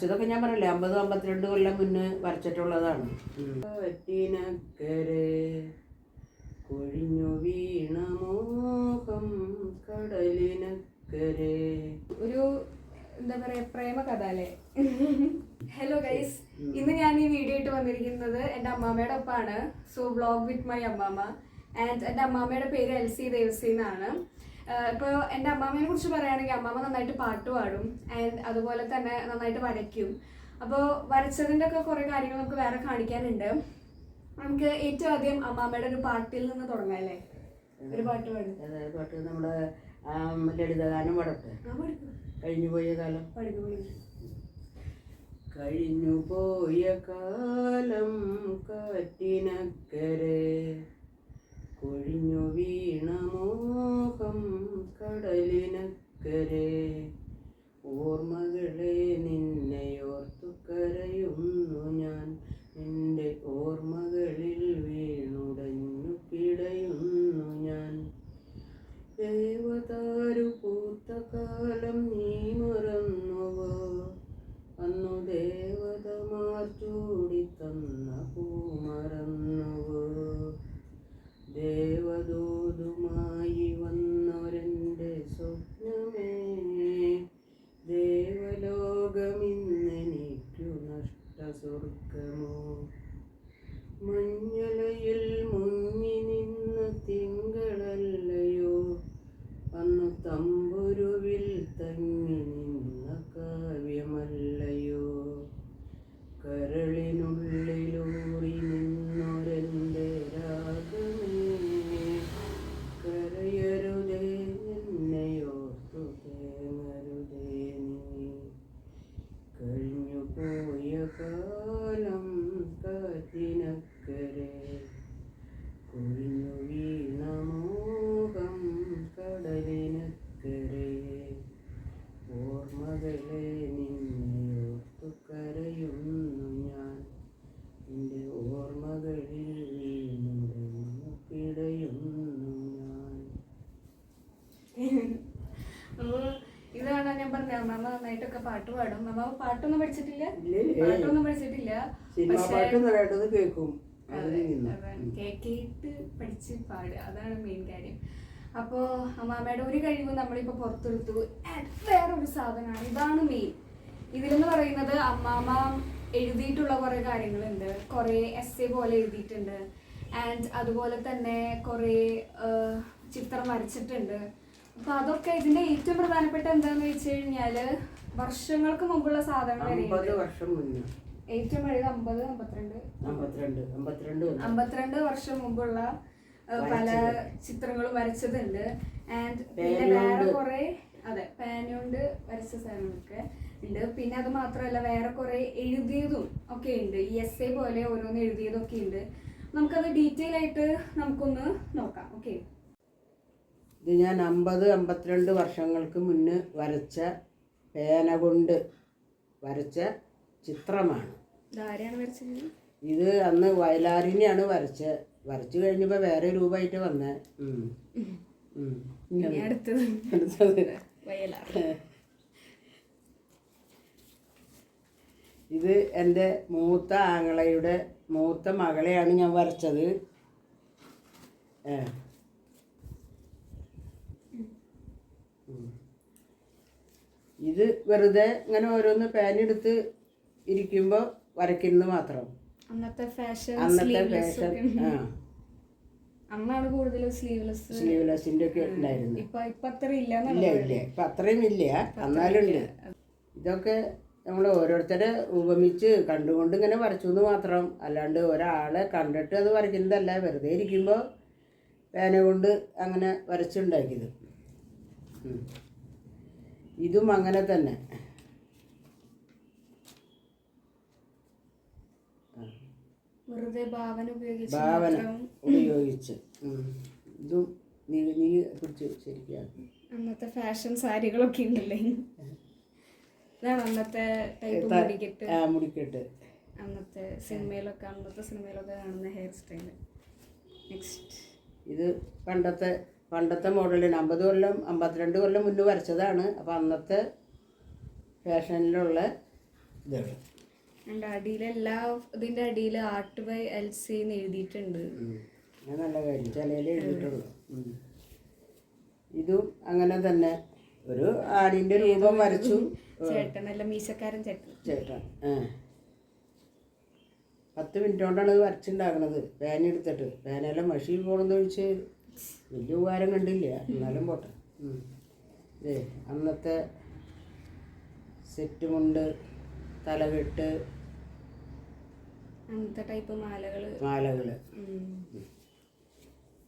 വരച്ചതൊക്കെ ഞാൻ പറയല്ലേ 50-52 കൊല്ലം മുന്നേ വരച്ചിട്ടുള്ളതാണ്. കൊഴിഞ്ഞു വീണ മോഹം കടലിനക്കരെ. ഒരു എന്താ പറയാ പ്രേമ കഥ അല്ലേ? ഹലോ ഗൈസ്, ഇന്ന് ഞാൻ ഈ വീഡിയോ ആയിട്ട് വന്നിരിക്കുന്നത് എൻ്റെ അമ്മാമ്മയുടെ ഒപ്പമാണ്. സോ വ്ളോഗ് വിത്ത് മൈ അമ്മാമ്മ. ആൻഡ് എൻ്റെ അമ്മാമ്മയുടെ പേര് എൽസി ദേവസി എന്നാണ്. ഇപ്പോൾ എൻ്റെ അമ്മാമ്മയെ കുറിച്ച് പറയുകയാണെങ്കിൽ അമ്മാമ്മ നന്നായിട്ട് പാട്ട് പാടും ആൻഡ് അതുപോലെ തന്നെ നന്നായിട്ട് വരയ്ക്കും. അപ്പോൾ വരച്ചതിൻ്റെ ഒക്കെ കുറേ കാര്യങ്ങൾ നമുക്ക് വേറെ കാണിക്കാനുണ്ട്. നമുക്ക് ഏറ്റവും ആദ്യം അമ്മാമ്മയുടെ ഒരു പാട്ടിൽ നിന്ന് തുടങ്ങാം അല്ലേ? ഒരു പാട്ട് പാടും. പാട്ട് നമ്മുടെ ലളിതഗാനം പാടട്ടെ. കഴിഞ്ഞു പോയ കാലം. കഴിഞ്ഞു പോയ കാലം കാറ്റിനക്കരെ, കൊഴിഞ്ഞു വീണ മോഹം കടലിനക്കരെ, ഓർമ്മകളെ നിന്നെയോർത്തു കരയുന്നു ഞാൻ, നിന്റെ ഓർമ്മകളിൽ വീണുടഞ്ഞു പിടയുന്നു ഞാൻ. ദേവതാരു പൂത്ത കാലം നീ മറന്നുവോ, അന്നു ദേവതമാർ ചൂടി തന്ന പൂ മറന്നുവോ, ദേവദൂതുമായി വന്നൊരെൻ്റെ സ്വപ്നമേ, ദേവലോകമിന്നെനിക്കു നഷ്ട സ്വർഗമോ, മഞ്ഞലയിൽ മുങ്ങി നിന്ന തിങ്കളല്ലയോ, അന്ന് തമ്പുരുവിൽ തങ്ങി നിന്ന കാവ്യമല്ലയോ, കരളിനുള്ളിലൂറി നിന്നൊരെൻ്റെ രാഗമേ, കരയരുതേ എന്നെയോർത്തു തേങ്ങരുതേ നീ, കഴിഞ്ഞു പോയ കാലം കാറ്റിനക്കരെ, കൊഴിഞ്ഞു വീണ മോഹം കടലിനക്കരെ, ഓർമ്മകളെ നിന്നെയോർത്തു കരയുന്നു ഞാൻ, നിന്റെ ഓർമ്മകളിൽ വീണുടഞ്ഞു പിടയുന്നു ഞാൻ. ഇതാണ് ഞാൻ പറഞ്ഞത്, അമ്മ നന്നായിട്ടൊക്കെ പാട്ട് പാടും. അമ്മ പാട്ടൊന്നും പഠിച്ചിട്ടില്ല? പാട്ടൊന്നും പഠിച്ചിട്ടില്ല, കേട്ട് പഠിച്ച് പാടുക, അതാണ് മെയിൻ കാര്യം. അപ്പോൾ അമ്മാമ്മയുടെ ഒരു കഴിവ് നമ്മളിപ്പോൾ പുറത്തെടുത്തു. വേറൊരു സാധനമാണ്, ഇതാണ് മെയിൻ. ഇതിലെന്ന് പറയുന്നത് അമ്മാമ്മ എഴുതിയിട്ടുള്ള കുറേ കാര്യങ്ങളുണ്ട്. കുറേ എസ്സേ പോലെ എഴുതിയിട്ടുണ്ട് ആൻഡ് അതുപോലെ തന്നെ കുറേ ചിത്രം വരച്ചിട്ടുണ്ട്. അപ്പോൾ അതൊക്കെ ഇതിൻ്റെ ഏറ്റവും പ്രധാനപ്പെട്ട എന്താണെന്ന് വെച്ച് കഴിഞ്ഞാൽ വർഷങ്ങൾക്ക് മുമ്പുള്ള സാധനങ്ങൾ ഏറ്റവും പഴയത് 52 വർഷം മുമ്പുള്ള പല ചിത്രങ്ങളും വരച്ചതുണ്ട്. ആൻഡ് പിന്നെ വേറെ കുറെ പാനുകൊണ്ട് വരച്ച സാധനങ്ങളൊക്കെ ഉണ്ട്. പിന്നെ അത് മാത്രമല്ല വേറെ കുറെ എഴുതിയതും ഒക്കെ ഉണ്ട്. ഈ എസ്സേ പോലെ ഓരോന്ന് എഴുതിയതൊക്കെ ഉണ്ട്. നമുക്കത് ഡീറ്റെയിൽ ആയിട്ട് നമുക്കൊന്ന് നോക്കാം. ഓക്കെ, ഇത് ഞാൻ 50-52 വർഷങ്ങൾക്ക് മുന്നേ വരച്ച പേന കൊണ്ട് വരച്ച ചിത്രമാണ്. ഇത് അന്ന് വയലാറിനെയാണ് വരച്ചു കഴിഞ്ഞപ്പോൾ വേറെ രൂപമായിട്ട് വന്നേ. ഇത് എൻ്റെ മൂത്ത ആങ്ങളയുടെ മൂത്ത മകളെയാണ് ഞാൻ വരച്ചത്. ഇത് വെറുതെ ഇങ്ങനെ ഓരോന്ന് പാനെടുത്ത് ഇരിക്കുമ്പോൾ വരയ്ക്കുന്നത് മാത്രം. അന്നത്തെ ഫാഷൻ അന്നാണ് കൂടുതൽ സ്ലീവ്ലെസ്സിൻ്റെ ഒക്കെ ഉണ്ടായിരുന്നു. ഇപ്പൊ അത്രയും ഇല്ല, എന്നാലും ഉണ്ട്. ഇതൊക്കെ നമ്മൾ ഓരോരുത്തരെ ഉപമിച്ച് കണ്ടുകൊണ്ട് ഇങ്ങനെ വരച്ചു എന്ന് മാത്രം, അല്ലാണ്ട് ഒരാളെ കണ്ടിട്ട് അത് വരയ്ക്കുന്നതല്ല. വെറുതെ ഇരിക്കുമ്പോൾ പേന കൊണ്ട് അങ്ങനെ വരച്ചുണ്ടാക്കിയത്. ഇതും അങ്ങനെ തന്നെ. ഭാവന ഉപയോഗിച്ച് ഇതും നീ പിടിച്ച് ശരിക്കും. അന്നത്തെ ഫാഷൻ സാരികളൊക്കെ ഉണ്ടല്ലേ, ഇതാണ് അന്നത്തെ ടൈപ്പ് മുടിക്കെട്ട്. അന്നത്തെ സിനിമയിലൊക്കെ കാണുന്ന ഹെയർ സ്റ്റൈൽ. നെക്സ്റ്റ് ഇത് പണ്ടത്തെ മോഡലിന് 50 കൊല്ലം 52 കൊല്ലം മുന്നേ വരച്ചതാണ്. അപ്പോൾ അന്നത്തെ ഫാഷനിലുള്ള ഇതാണ്. എൻ്റെ അടിയിലെല്ലാ ഇതിൻ്റെ അടിയിൽ ആർട്ട് ബൈ എൽസി എന്ന് എഴുതിയിട്ടുണ്ട്. അത് നല്ല കാര്യം, ചിലയിൽ എഴുതിയിട്ടുള്ളൂ. ഇതും അങ്ങനെ തന്നെ ഒരു ആടിൻ്റെ രൂപം വരച്ചു. ചേട്ടനല്ല, മീശക്കാരൻ ചേട്ടൻ. 10 മിനിറ്റ് കൊണ്ടാണ് ഇത് വരച്ചുണ്ടാക്കണത്. പേനെടുത്തിട്ട് പേനെല്ലാം മഷി പോകണമെന്ന് ചോദിച്ച് വലിയ ഉപകാരം കണ്ടില്ല, എന്നാലും പോട്ടെ. അന്നത്തെ സെറ്റ് മുണ്ട്, തലകെട്ട്, അങ്ങനത്തെ ടൈപ്പ് മാലകൾ.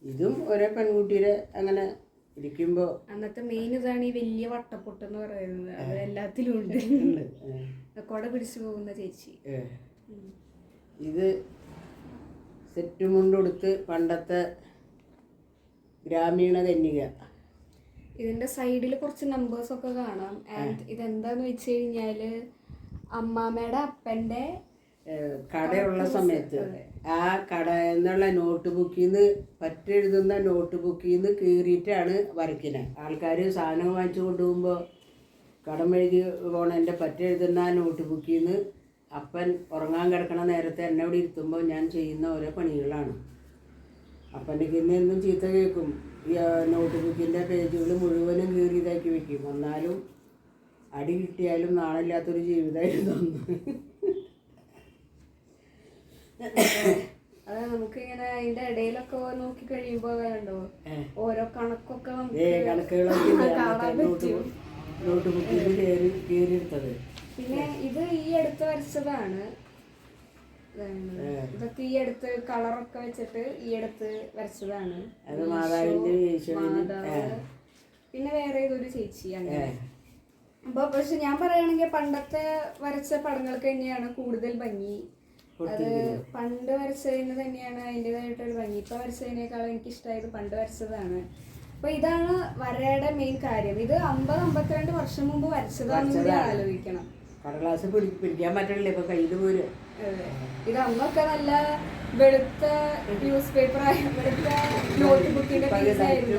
ഇതും ഒരേ പെൺകുട്ടിയുടെ അങ്ങനെ ഇരിക്കുമ്പോൾ അന്നത്തെ മെയിൻ ഇതാണ് ഈ വലിയ വട്ടപ്പൊട്ട് എന്ന് പറയുന്നത്. അത് എല്ലാത്തിലും ഉണ്ട്. കൊട പിടിച്ചു പോകുന്ന ചേച്ചി. ഇത് സെറ്റ് മുണ്ടെടുത്ത് പണ്ടത്തെ ഗ്രാമീണ കന്യക. ഇതിന്റെ സൈഡിൽ കുറച്ച് നമ്പേഴ്സ് ഒക്കെ കാണാം. ആൻഡ് ഇതെന്താന്ന് വെച്ച് കഴിഞ്ഞാല് അമ്മാമ്മയുടെ അപ്പന്റെ കടയുള്ള സമയത്ത് ആ കട എന്നുള്ള നോട്ട് ബുക്കിൽ നിന്ന് പറ്റെഴുതുന്ന നോട്ട് ബുക്കിൽ നിന്ന് കീറിയിട്ടാണ് വരയ്ക്കുന്നത്. ആൾക്കാർ സാധനം വാങ്ങിച്ചു കൊണ്ടുപോകുമ്പോൾ കടം എഴുതി പോണതിൻ്റെ പറ്റെഴുതുന്ന ആ നോട്ട് ബുക്കിൽ നിന്ന് അപ്പൻ ഉറങ്ങാൻ കിടക്കണ നേരത്തെ എന്നെ ഇവിടെ ഇരുത്തുമ്പോൾ ഞാൻ ചെയ്യുന്ന ഓരോ പണികളാണ്. അപ്പൻ്റെ എന്നും ചീത്ത കേൾക്കും. ഈ നോട്ട് ബുക്കിൻ്റെ പേജുകൾ മുഴുവനും കീറിയതാക്കി വെക്കും. എന്നാലും അടി കിട്ടിയാലും നാണില്ലാത്തൊരു ജീവിതമായിരുന്നു അന്ന്. അത് നമുക്കിങ്ങനെ അതിന്റെ ഇടയിലൊക്കെ നോക്കി കഴിയുമ്പോ വേണ്ടോ ഓരോ കണക്കൊക്കെ നോട്ട് ബുക്കിൽ കീറിയെടുത്തത്. പിന്നെ ഇത് ഈ അടുത്ത് വരച്ചതാണ്. ഇതൊക്കെ ഈ അടുത്ത് കളറൊക്കെ വെച്ചിട്ട് ഈ അടുത്ത് വരച്ചതാണ്. പിന്നെ വേറെ ഏതൊരു ചേച്ചി അങ്ങനെ. അപ്പൊ പക്ഷെ ഞാൻ പറയുകയാണെങ്കിൽ പണ്ടത്തെ വരച്ച പടങ്ങൾക്ക് തന്നെയാണ് കൂടുതൽ ഭംഗി. അത് പണ്ട് വരച്ചതിന് തന്നെയാണ് അതിൻ്റെതായിട്ടൊരു ഭംഗി. ഇപ്പൊ വരച്ചതിനേക്കാളും എനിക്ക് ഇഷ്ടമായത് പണ്ട് വരച്ചതാണ്. അപ്പൊ ഇതാണ് വരയുടെ മെയിൻ കാര്യം. ഇത് 50-52 വർഷം മുമ്പ് വരച്ചതാണെന്ന് കൂടി ആലോചിക്കണം. കടലാസ് പിടിക്കാൻ പറ്റില്ല, ഇപ്പൊ കയ്യിൽ പോരും. ഇത് അന്നൊക്കെ നല്ല വെളുത്ത ന്യൂസ് പേപ്പർ, വെളുത്ത നോട്ട് ബുക്കിന്റെ പീസായിരുന്നു.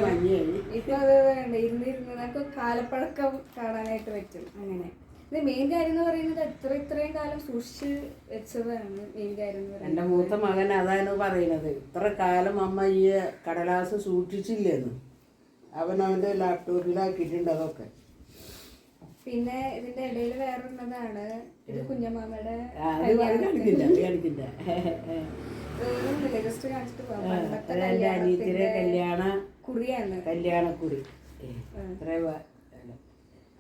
ഇപ്പൊ അത് വേണ്ട, ഇരുന്ന് നമുക്ക് കാലപ്പഴക്കം കാണാനായിട്ട് പറ്റും. അങ്ങനെ ഇത് മെയിൻ കാര്യം എന്ന് പറയുന്നത് ഇത്രയും കാലം സൂക്ഷിച്ച് വെച്ചതാണ് മെയിൻ കാര്യം എന്ന് പറയുന്നത്. എൻ്റെ മൂത്ത മകൻ അതാണ് പറയുന്നത്, ഇത്ര കാലം അമ്മ ഈ കടലാസ് സൂക്ഷിച്ചില്ലെന്ന്. അവൻ്റെ ലാപ്ടോപ്പിലാക്കിയിട്ടുണ്ട് അതൊക്കെ. പിന്നെ ഇതിന്റെ ഇടയിൽ വേറൊന്നതാണ്, ഇത് കുഞ്ഞമ്മാമ്മയുടെ ജസ്റ്റ് കാണിച്ചിട്ട് കല്യാണക്കുറി.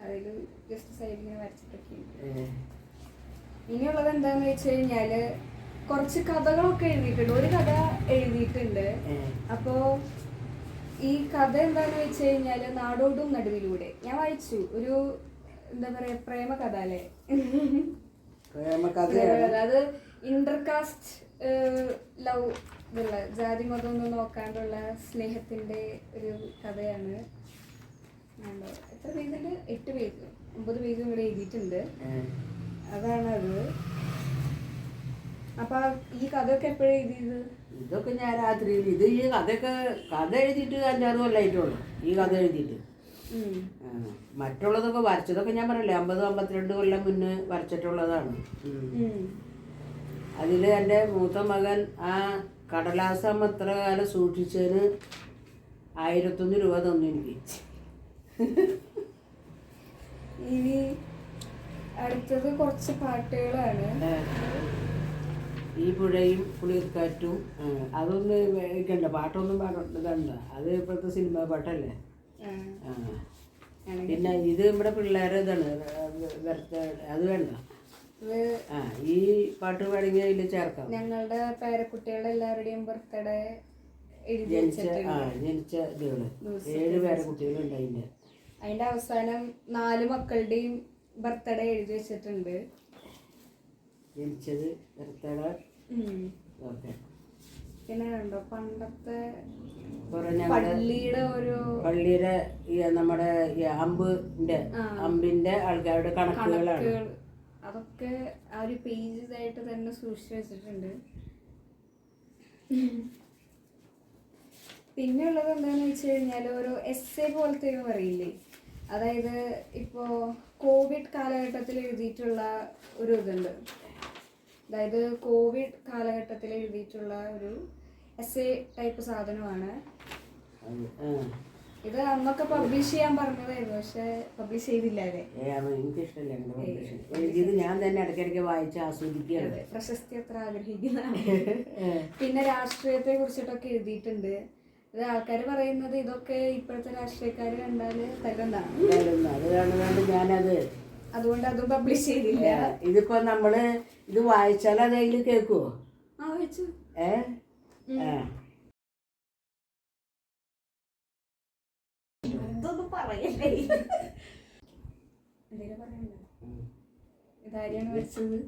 അതില് ജസ്റ്റ് സൈഡിൽ ഇങ്ങനെ വരച്ചിട്ടൊക്കെ. ഇനിയുള്ളത് എന്താന്ന് വെച്ച് കഴിഞ്ഞാല് കുറച്ച് കഥകളൊക്കെ എഴുതിയിട്ടുണ്ട്. ഒരു കഥ എഴുതിയിട്ടുണ്ട്. അപ്പോ ഈ കഥ എന്താന്ന് വെച്ച് കഴിഞ്ഞാല് നാടോടും നടുവിലൂടെ ഞാൻ വായിച്ചു. ഒരു എന്താ പറയാ, പ്രേമകഥ അല്ലേ? അത് ഇന്റർകാസ്റ്റ് ലവ് ഇതുള്ള ജാതി മതം ഒന്നും നോക്കാണ്ടുള്ള സ്നേഹത്തിന്റെ ഒരു കഥയാണ്. എത്ര പേജുണ്ട്? 8 പേജ് 9 പേജും ഇവിടെ എഴുതിയിട്ടുണ്ട്. അതാണത്. അപ്പൊ ഈ കഥയൊക്കെ എപ്പോഴും എഴുതിയത്? ഇതൊക്കെ ഞാൻ രാത്രിയിൽ ഇത് ഈ കഥ എഴുതിയിട്ട് 5-6 കൊല്ലമായിട്ടുള്ളൂ ഈ കഥ എഴുതിയിട്ട്. മറ്റുള്ളതൊക്കെ വരച്ചതൊക്കെ ഞാൻ പറയില്ലേ 50-52 കൊല്ലം മുന്നേ വരച്ചിട്ടുള്ളതാണ്. അതിൽ എൻ്റെ മൂത്ത മകൻ ആ കടലാസം എത്ര കാലം സൂക്ഷിച്ചതിന് 1001 രൂപ തന്നു എനിക്ക്. ഇനി അടുത്തത് കുറച്ച് പാട്ടുകളാണ്. ഈ പുഴയും കുളിർക്കാറ്റും അതൊന്നും കേൾക്കണ്ട, പാട്ടൊന്നും പാടണ്ട. അത് ഇപ്പോഴത്തെ സിനിമ പാട്ടല്ലേ. പിന്നെ ഇത് നമ്മുടെ പിള്ളേരെ ഇതാണ്, അത് വേണ്ട. ഈ പാട്ട് വേണമെങ്കിൽ അതിൽ ചേർക്കാം. ഞങ്ങളുടെ പേരക്കുട്ടികളുടെ എല്ലാവരുടെയും ബർത്ത്ഡേ ജനിച്ച ഇതുകള് 7 പേരക്കുട്ടികളുണ്ട്. അതിന്റെ അവസാനം 4 മക്കളുടെയും ബർത്ത്ഡേ എഴുതി വെച്ചിട്ടുണ്ട്. ജനിച്ചത് ബർത്ത്ഡേ. പിന്നെ കണ്ടോ പണ്ടത്തെ പള്ളിയുടെ നമ്മുടെ അമ്പിന്റെ ആൾക്കാരുടെ കണക്കുകളാണ്. അതൊക്കെ ആ ഒരു പേജ് ആയിട്ട് തന്നെ സൂക്ഷിച്ചു വെച്ചിട്ടുണ്ട്. പിന്നെ ഉള്ളത് എന്താന്ന് വെച്ച് കഴിഞ്ഞാൽ ഒരു എസ്സേ പോലത്തെ പറയില്ലേ, അതായത് ഇപ്പോ കോവിഡ് കാലഘട്ടത്തിൽ എഴുതിയിട്ടുള്ള ഒരു ഇതുണ്ട്. അതായത് കോവിഡ് കാലഘട്ടത്തിൽ എഴുതിയിട്ടുള്ള ഒരു എസ്സേ ടൈപ്പ് സാധനമാണ് ഇത്. അന്നൊക്കെ പബ്ലിഷ് ചെയ്യാൻ പറഞ്ഞതായിരുന്നു, പക്ഷെ പബ്ലിഷ് ചെയ്തില്ല. അല്ലേ, എനിക്കിഷ്ടമല്ല. ഞാൻ തന്നെ ഇടയ്ക്കിടയ്ക്ക് വായിച്ച് ആസ്വദിക്കുകയാണ്. പ്രശസ്തി അത്ര ആഗ്രഹിക്കുന്നതാണ്. പിന്നെ രാഷ്ട്രീയത്തെ കുറിച്ചിട്ടൊക്കെ എഴുതിയിട്ടുണ്ട്. ഇത് ആൾക്കാർ പറയുന്നത് ഇതൊക്കെ ഇപ്പോഴത്തെ രാഷ്ട്രീയക്കാർ കണ്ടാല് തല്ലെന്നാണ്. അത് കാണുന്നുണ്ട് ഞാനത്, അതുകൊണ്ട് അതും പബ്ലിഷ് ചെയ്തില്ല. ഇതിപ്പോ നമ്മള് ഇത് വായിച്ചാൽ അത് അതിൽ കേൾക്കുവോ? വായിച്ചു. ഇതൊന്നും പറയല്ലേ. എന്തേലും പറയണ്ട. ഇതാരെയാണ് വരച്ചത്?